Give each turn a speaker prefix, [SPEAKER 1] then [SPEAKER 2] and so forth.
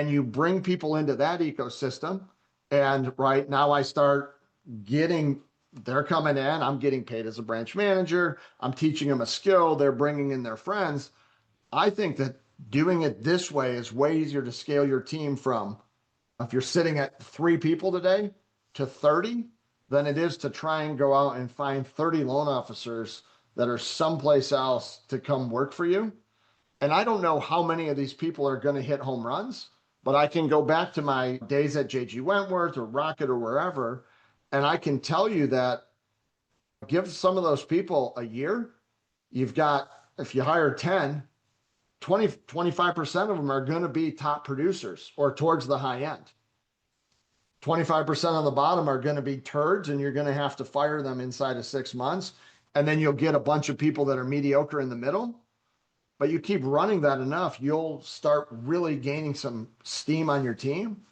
[SPEAKER 1] and you bring people into that ecosystem. And right now I start getting, they're coming in, I'm getting paid as a branch manager. I'm teaching them a skill. They're bringing in their friends. I think that doing it this way is way easier to scale your team from, if you're sitting at 3 people today, to 30 than it is to try and go out and find 30 loan officers that are someplace else to come work for you. And I don't know how many of these people are going to hit home runs, but I can go back to my days at JG Wentworth or Rocket or wherever, and I can tell you that give some of those people a year. You've got, if you hire 10, 20, 25% of them are going to be top producers or towards the high end. 25% on the bottom are going to be turds, and you're going to have to fire them inside of 6 months. And then you'll get a bunch of people that are mediocre in the middle. But you keep running that enough, you'll start really gaining some steam on your team.